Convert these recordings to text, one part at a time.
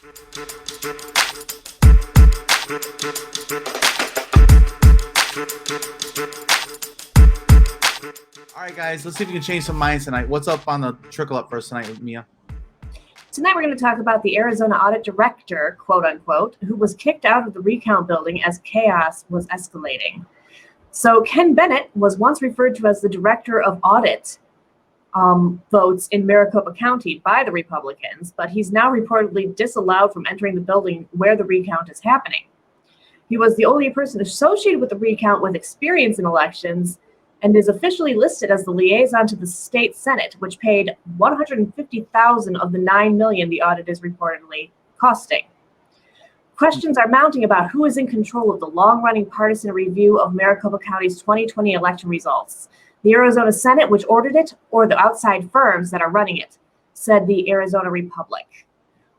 All right, guys, let's see if we can change some minds tonight. What's up on the trickle up first tonight with Mia? Tonight we're going to talk about the Arizona Audit Director, quote unquote, who was kicked out of the recount building as chaos was escalating. So Ken Bennett was once referred to as the Director of Audit votes in Maricopa County by the Republicans, but he's now reportedly disallowed from entering the building where the recount is happening. He was the only person associated with the recount with experience in elections and is officially listed as the liaison to the state Senate, which paid $150,000 of the $9 million the audit is reportedly costing. Questions are mounting about who is in control of the long-running partisan review of Maricopa County's 2020 election results. The Arizona Senate, which ordered it, or the outside firms that are running it, said the Arizona Republic.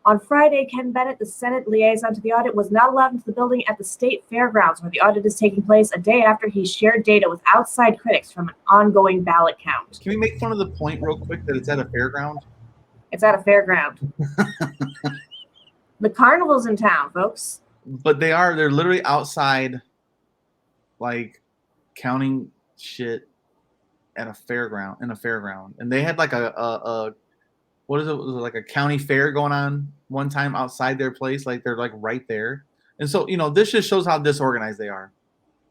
On Friday, Ken Bennett, the Senate liaison to the audit, was not allowed into the building at the state fairgrounds where the audit is taking place a day after he shared data with outside critics from an ongoing ballot count. Can we make fun of the point real quick that it's at a fairground? It's at a fairground. The carnival's in town, folks. But they're literally outside, like, counting shit at a fairground. And they had like a what is it? Was it like a county fair going on one time outside their place? Like they're like right there. And so, this just shows how disorganized they are.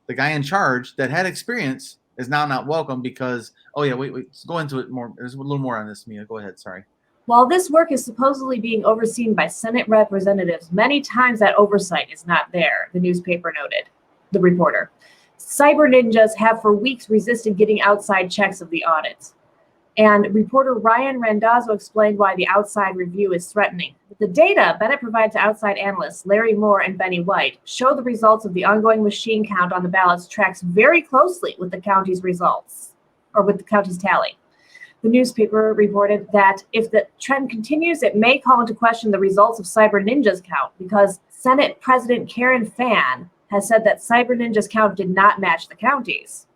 The guy in charge that had experience is now not welcome because, wait, let's go into it more. There's a little more on this, Mia. Go ahead. Sorry. While this work is supposedly being overseen by Senate representatives, many times that oversight is not there, the newspaper noted, the reporter. Cyber ninjas have for weeks resisted getting outside checks of the audits. And reporter Ryan Randazzo explained why the outside review is threatening. The data Bennett provided to outside analysts Larry Moore and Benny White show the results of the ongoing machine count on the ballots tracks very closely with the county's results, or with the county's tally. The newspaper reported that if the trend continues, it may call into question the results of Cyber Ninja's count because Senate President Karen Fann has said that Cyber Ninja's count did not match the county's.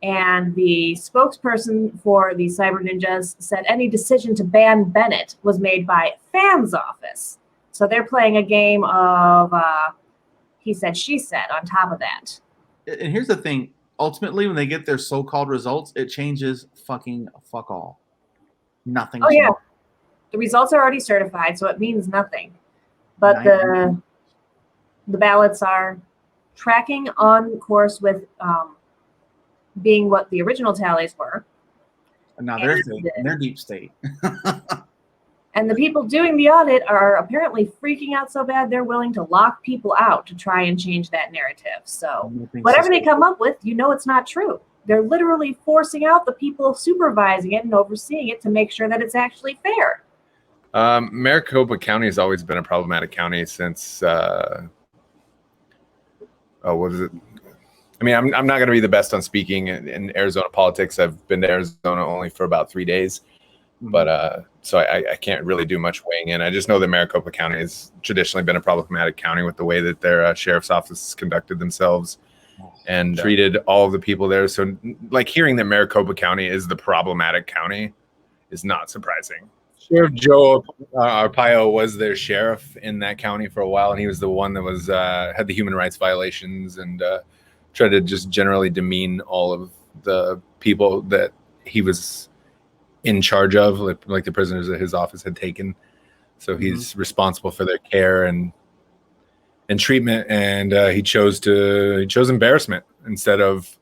And the spokesperson for the Cyber Ninjas said any decision to ban Bennett was made by Fann's office. So they're playing a game of he said, she said on top of that. And here's the thing. Ultimately, when they get their so-called results, it changes fuck all. Nothing. Oh, yeah. The results are already certified, so it means nothing. But the ballots are tracking on course with being what the original tallies were. And now they're deep state. And the people doing the audit are apparently freaking out so bad they're willing to lock people out to try and change that narrative. So whatever they come up with, it's not true. They're literally forcing out the people supervising it and overseeing it to make sure that it's actually fair. Maricopa County has always been a problematic county since, what was it? I mean, I'm not going to be the best on speaking in Arizona politics. I've been to Arizona only for about 3 days, but so I can't really do much weighing in. I just know that Maricopa County has traditionally been a problematic county with the way that their sheriff's office conducted themselves and treated all of the people there. So, like, hearing that Maricopa County is the problematic county is not surprising. Sheriff Joe Arpaio was their sheriff in that county for a while, and he was the one that was had the human rights violations and tried to just generally demean all of the people that he was in charge of, like the prisoners that his office had taken. So he's responsible for their care and treatment, and he chose embarrassment instead of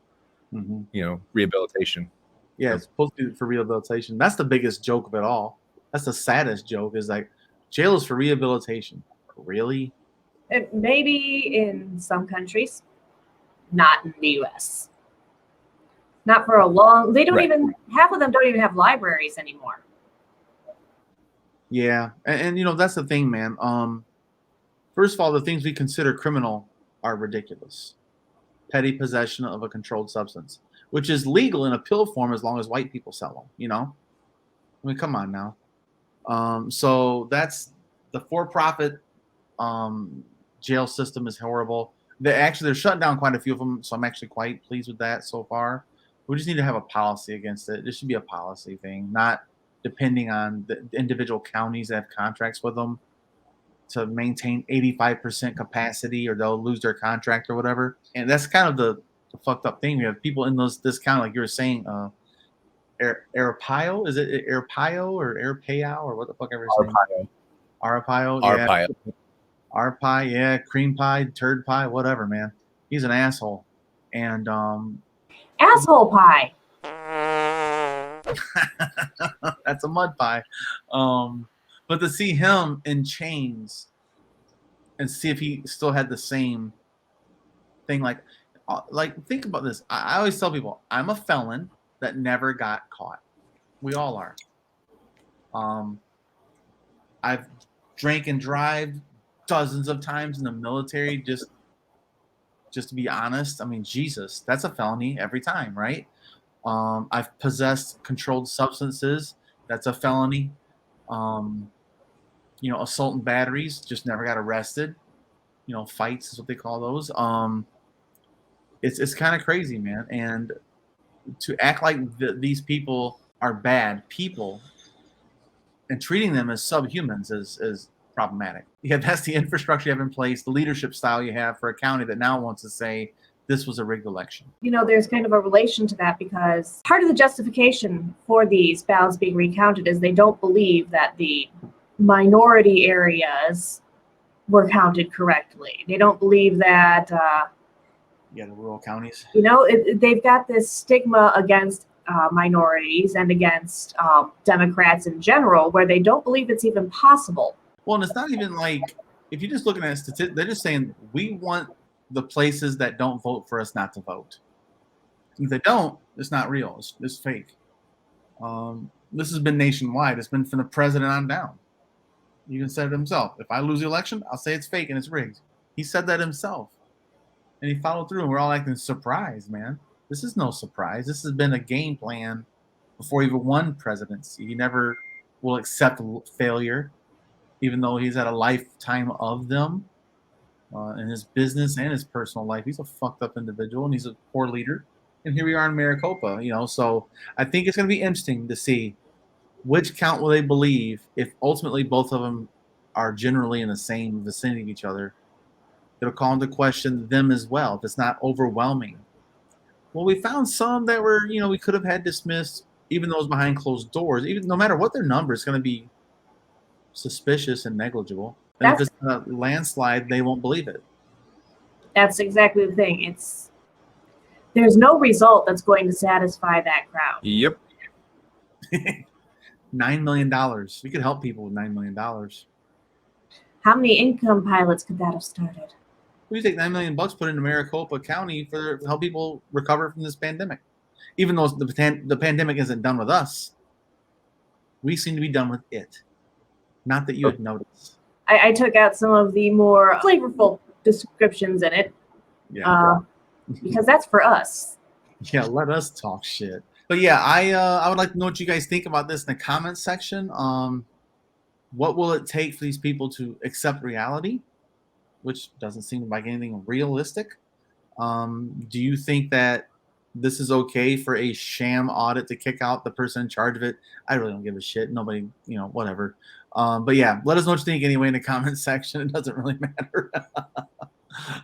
rehabilitation. Yeah, it's supposed to be for rehabilitation. That's the biggest joke of it all. That's the saddest joke, is like, jail is for rehabilitation. Really? Maybe in some countries, not in the U.S. Not for a long. They don't even. Half of them don't even have libraries anymore. Yeah, and that's the thing, man. First of all, the things we consider criminal are ridiculous. Petty possession of a controlled substance, which is legal in a pill form as long as white people sell them. I mean, come on now. So that's the for-profit jail system is horrible. They're shutting down quite a few of them, so I'm actually quite pleased with that so far. We just need to have a policy against it. This should be a policy thing, not depending on the individual counties that have contracts with them. to maintain 85% capacity, or they'll lose their contract or whatever. And that's kind of the fucked up thing. We have people in this kind of, like you were saying, Arpaio, is it Arpaio or Arpaio or what the fuck ever his name? Arpaio. Arpaio. Yeah. Arpaio, yeah, cream pie, turd pie, whatever, man. He's an asshole. And Asshole pie. that's a mud pie. But to see him in chains and see if he still had the same thing, like think about this. I always tell people, I'm a felon that never got caught. We all are. I've drank and drive dozens of times in the military, just to be honest. I mean, Jesus, that's a felony every time, right? I've possessed controlled substances. That's a felony. Assault and batteries, just never got arrested. Fights is what they call those. It's kind of crazy, man. And to act like these people are bad people and treating them as subhumans is problematic. Yeah, that's the infrastructure you have in place, the leadership style you have for a county that now wants to say this was a rigged election. There's kind of a relation to that, because part of the justification for these ballots being recounted is they don't believe that the minority areas were counted correctly. They don't believe that the rural counties. They've got this stigma against minorities and against Democrats in general, where they don't believe it's even possible. Well, and it's not even like, if you're just looking at statistics, they're just saying we want the places that don't vote for us not to vote. If they don't, it's not real. It's fake. This has been nationwide. It's been from the president on down. He even said it himself. If I lose the election, I'll say it's fake and it's rigged. He said that himself. And he followed through, and we're all acting surprised, man. This is no surprise. This has been a game plan before he even won presidency. He never will accept failure, even though he's had a lifetime of them in his business and his personal life. He's a fucked up individual, and he's a poor leader. And here we are in Maricopa, So I think it's going to be interesting to see which count will they believe if ultimately both of them are generally in the same vicinity of each other. It'll call into question them as well if it's not overwhelming. Well, we found some that were, we could have had dismissed, even those behind closed doors. Even no matter what their number, it's going to be suspicious and negligible. And if it's a landslide, they won't believe it. That's exactly the thing. There's no result that's going to satisfy that crowd. Yep. $9 million. We could help people with $9 million. How many income pilots could that have started? We take $9 million, put into Maricopa County to help people recover from this pandemic. Even though the pandemic isn't done with us, we seem to be done with it. Not that you would notice. I took out some of the more flavorful descriptions in it. Yeah. Because that's for us. Yeah, let us talk shit. But yeah, I would like to know what you guys think about this in the comments section. What will it take for these people to accept reality, which doesn't seem like anything realistic? Do you think that this is okay for a sham audit to kick out the person in charge of it? I really don't give a shit. Nobody, whatever. But yeah, let us know what you think anyway in the comments section. It doesn't really matter.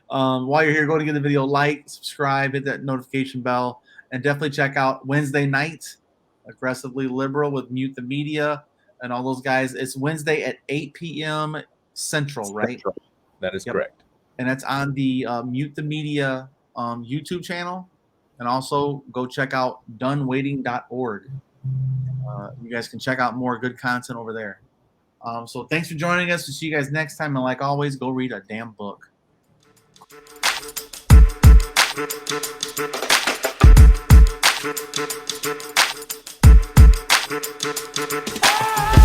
While you're here, go to give the video a like, subscribe, hit that notification bell, and definitely check out Wednesday night, Aggressively Liberal with Mute the Media and all those guys. It's Wednesday at 8 p.m. Central, right? Central. That is correct. And that's on the Mute the Media YouTube channel. And also go check out donewaiting.org. You guys can check out more good content over there. So thanks for joining us. We'll see you guys next time. And like always, go read a damn book. Ah!